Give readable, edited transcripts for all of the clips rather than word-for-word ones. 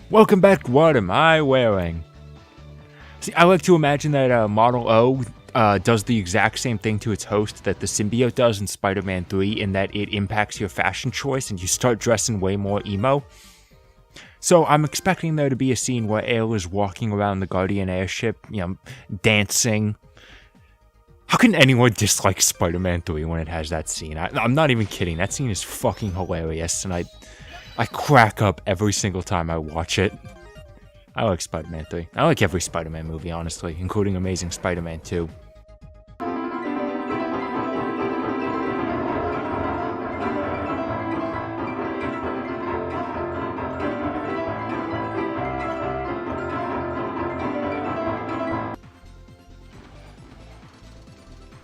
Welcome back. What am I wearing? See, I like to imagine that Model O does the exact same thing to its host that the symbiote does in Spider-Man 3, in that it impacts your fashion choice and you start dressing way more emo. So I'm expecting there to be a scene where Ale is walking around the Guardian airship, dancing. How can anyone dislike Spider-Man 3 when it has that scene? I'm not even kidding. That scene is fucking hilarious, and I crack up every single time I watch it. I like Spider-Man 3. I like every Spider-Man movie, honestly, including Amazing Spider-Man 2.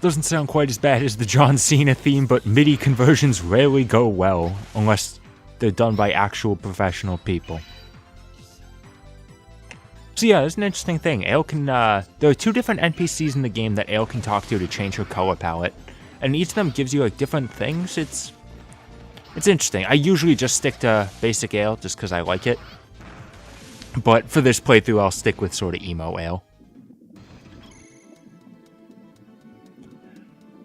Doesn't sound quite as bad as the John Cena theme, but MIDI conversions rarely go well, unless they're done by actual professional people. So yeah, there's an interesting thing. Ale can, there are two different NPCs in the game that Ale can talk to change her color palette, and each of them gives you, like, different things. It's interesting. I usually just stick to basic Ale, just because I like it. But for this playthrough, I'll stick with sort of emo Ale.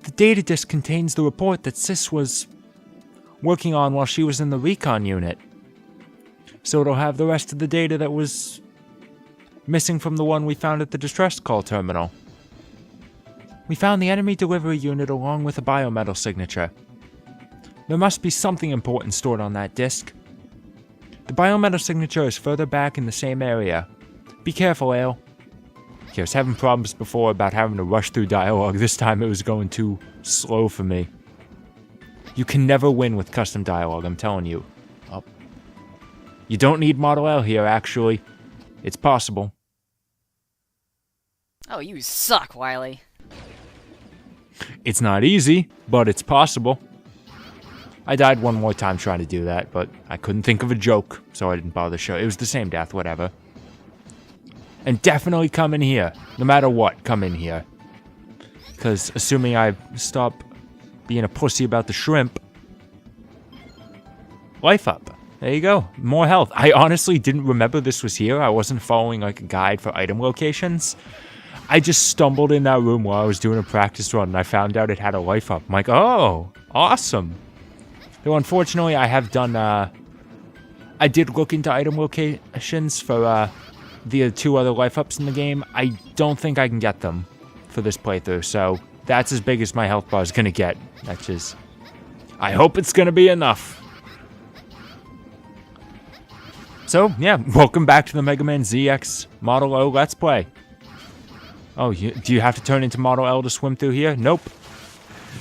The data disk contains the report that Sis was working on while she was in the recon unit. So it'll have the rest of the data that was missing from the one we found at the distress call terminal. We found the enemy delivery unit along with a biometal signature. There must be something important stored on that disk. The biometal signature is further back in the same area. Be careful, Ale. I was having problems before about having to rush through dialogue. This time it was going too slow for me. You can never win with custom dialogue, I'm telling you. Oh. You don't need Model L here, actually. It's possible. Oh, you suck, Wiley. It's not easy, but it's possible. I died one more time trying to do that, but I couldn't think of a joke, so I didn't bother to show. It was the same death, whatever. And definitely come in here. No matter what, come in here. Because assuming I stop being a pussy about the shrimp. Life up. There you go. More health. I honestly didn't remember this was here. I wasn't following like a guide for item locations. I just stumbled in that room while I was doing a practice run, and I found out it had a life up. I'm like, oh, awesome. Though unfortunately, I have done, I did look into item locations for, the two other life ups in the game. I don't think I can get them for this playthrough, so that's as big as my health bar is gonna get. That's just, I hope it's gonna be enough. So, yeah, welcome back to the Mega Man ZX Model O Let's Play. Oh, do you have to turn into Model L to swim through here? Nope.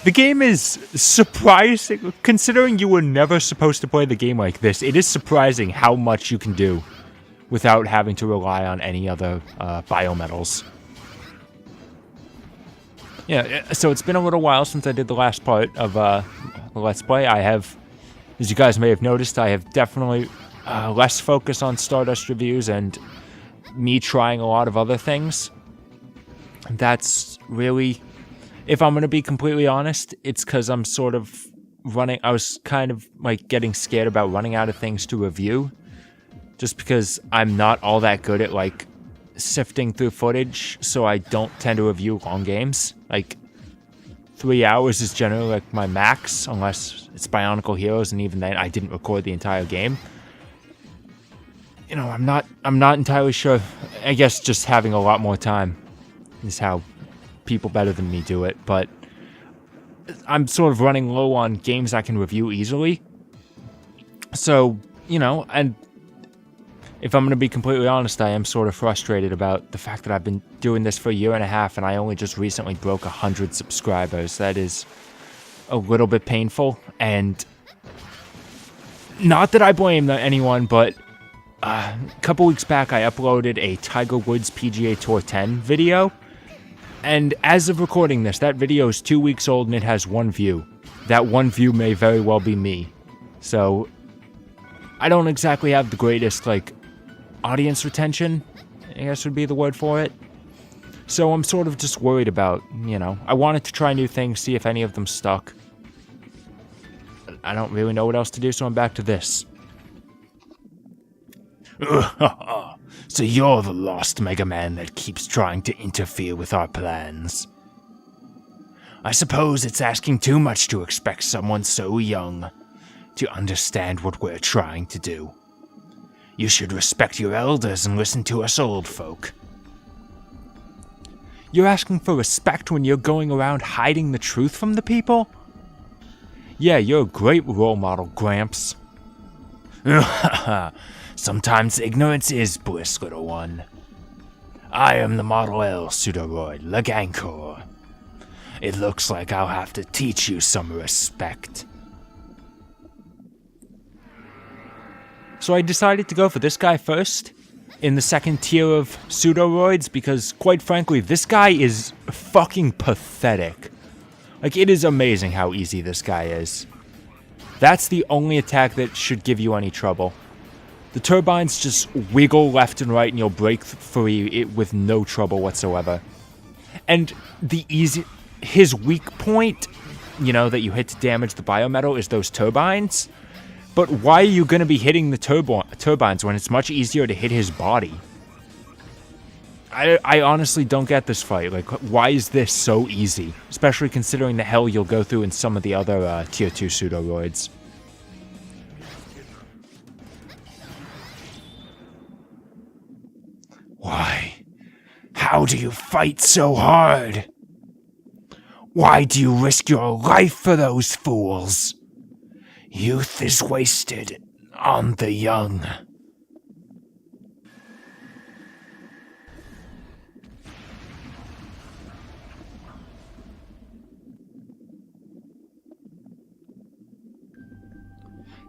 The game is surprising, considering you were never supposed to play the game like this. It is surprising how much you can do without having to rely on any other biometals. Yeah, so it's been a little while since I did the last part of the Let's Play. I have, as you guys may have noticed, I have definitely less focus on Stardust reviews and me trying a lot of other things. That's really, if I'm going to be completely honest, it's because I'm sort of running, I was kind of like getting scared about running out of things to review. Just because I'm not all that good at, like, sifting through footage, so I don't tend to review long games. Like, 3 hours is generally, like, my max, unless it's Bionicle Heroes, and even then, I didn't record the entire game. You know, I'm not entirely sure. I guess just having a lot more time is how people better than me do it, but I'm sort of running low on games I can review easily. So, you know, and if I'm going to be completely honest, I am sort of frustrated about the fact that I've been doing this for a year and a half, and I only just recently broke 100 subscribers. That is a little bit painful, and not that I blame anyone, but a couple weeks back I uploaded a Tiger Woods PGA Tour 10 video, and as of recording this, that video is 2 weeks old and it has 1 view. That 1 view may very well be me. So I don't exactly have the greatest, like, audience retention, I guess would be the word for it. So I'm sort of just worried about, you know, I wanted to try new things, see if any of them stuck. I don't really know what else to do, so I'm back to this. So you're the lost Mega Man that keeps trying to interfere with our plans. I suppose it's asking too much to expect someone so young to understand what we're trying to do. You should respect your elders and listen to us old folk. You're asking for respect when you're going around hiding the truth from the people? Yeah, you're a great role model, Gramps. Sometimes ignorance is bliss, little one. I am the Model L pseudoroid, LEGANCHOR. It looks like I'll have to teach you some respect. So I decided to go for this guy first, in the second tier of pseudoroids, because quite frankly, this guy is fucking pathetic. Like, it is amazing how easy this guy is. That's the only attack that should give you any trouble. The turbines just wiggle left and right and you'll break free with no trouble whatsoever. And his weak point, that you hit to damage the biometal, is those turbines. But why are you going to be hitting the turbines when it's much easier to hit his body? I honestly don't get this fight. Like, why is this so easy? Especially considering the hell you'll go through in some of the other Tier 2 pseudoroids. Why? How do you fight so hard? Why do you risk your life for those fools? Youth is wasted on the young.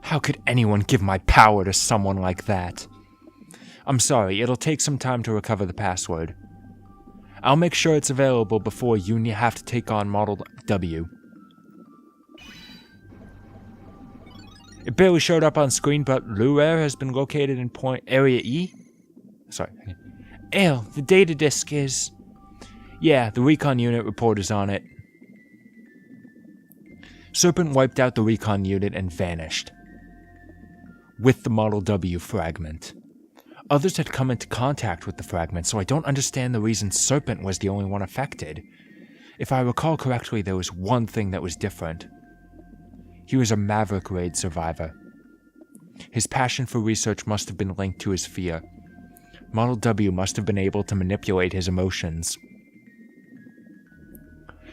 How could anyone give my power to someone like that? I'm sorry, it'll take some time to recover the password. I'll make sure it's available before you have to take on Model W. It barely showed up on screen, but Lure has been located in Area E? Sorry. Ale, the data disk is... Yeah, the recon unit report is on it. Serpent wiped out the recon unit and vanished. With the Model W fragment. Others had come into contact with the fragment, so I don't understand the reason Serpent was the only one affected. If I recall correctly, there was one thing that was different. He was a Maverick Raid survivor. His passion for research must have been linked to his fear. Model W must have been able to manipulate his emotions.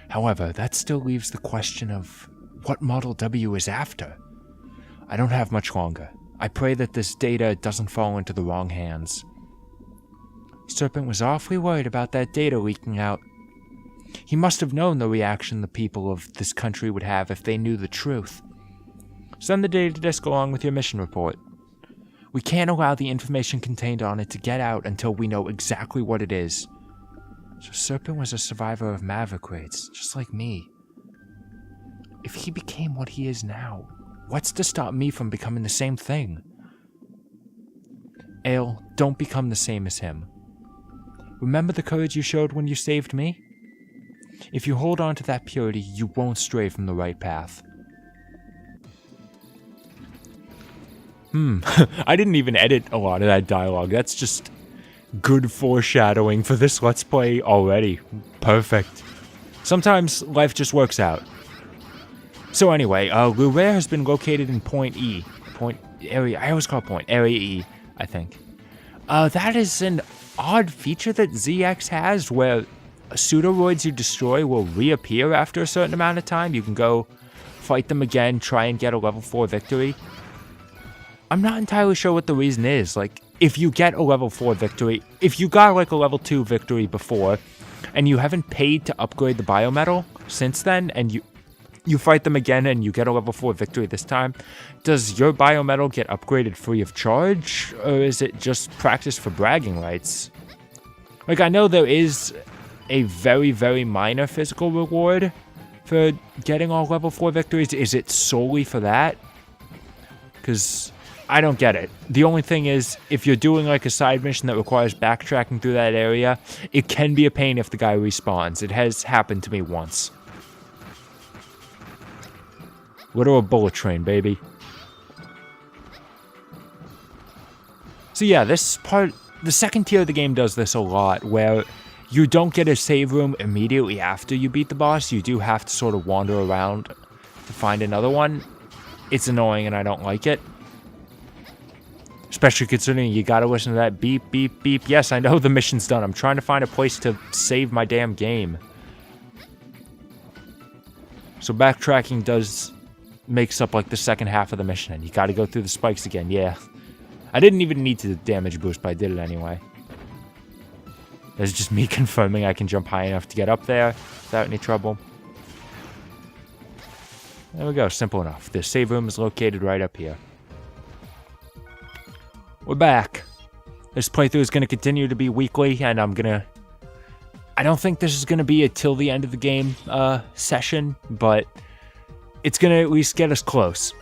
However, that still leaves the question of what Model W is after. I don't have much longer. I pray that this data doesn't fall into the wrong hands. Serpent was awfully worried about that data leaking out. He must have known the reaction the people of this country would have if they knew the truth. Send the data disk along with your mission report. We can't allow the information contained on it to get out until we know exactly what it is. So Serpent was a survivor of Maverick Raids, just like me. If he became what he is now, what's to stop me from becoming the same thing? Ale, don't become the same as him. Remember the courage you showed when you saved me? If you hold on to that purity, you won't stray from the right path. I didn't even edit a lot of that dialogue. That's just good foreshadowing for this Let's Play already. Perfect. Sometimes life just works out. So anyway, Lure has been located in Point E. I always call it Point. Area E, I think. That is an odd feature that ZX has, where pseudoroids you destroy will reappear after a certain amount of time. You can go fight them again, try and get a level 4 victory. I'm not entirely sure what the reason is. Like, if you get a level 4 victory, if you got like a level 2 victory before, and you haven't paid to upgrade the biometal since then, and you fight them again and you get a level 4 victory this time, does your biometal get upgraded free of charge, or is it just practice for bragging rights? Like, I know there is a very, very minor physical reward for getting all level 4 victories. Is it solely for that? Because I don't get it. The only thing is, if you're doing like a side mission that requires backtracking through that area, it can be a pain if the guy respawns. It has happened to me once. What a bullet train, baby. So yeah, this part, the second tier of the game does this a lot, where you don't get a save room immediately after you beat the boss. You do have to sort of wander around to find another one. It's annoying and I don't like it. Especially considering you gotta listen to that beep, beep, beep. Yes, I know the mission's done. I'm trying to find a place to save my damn game. So backtracking makes up like the second half of the mission, and you gotta go through the spikes again, yeah. I didn't even need to damage boost, but I did it anyway. That's just me confirming I can jump high enough to get up there without any trouble. There we go, simple enough. The save room is located right up here. We're back. This playthrough is going to continue to be weekly, and I don't think this is going to be a till the end of the game session, but it's going to at least get us close.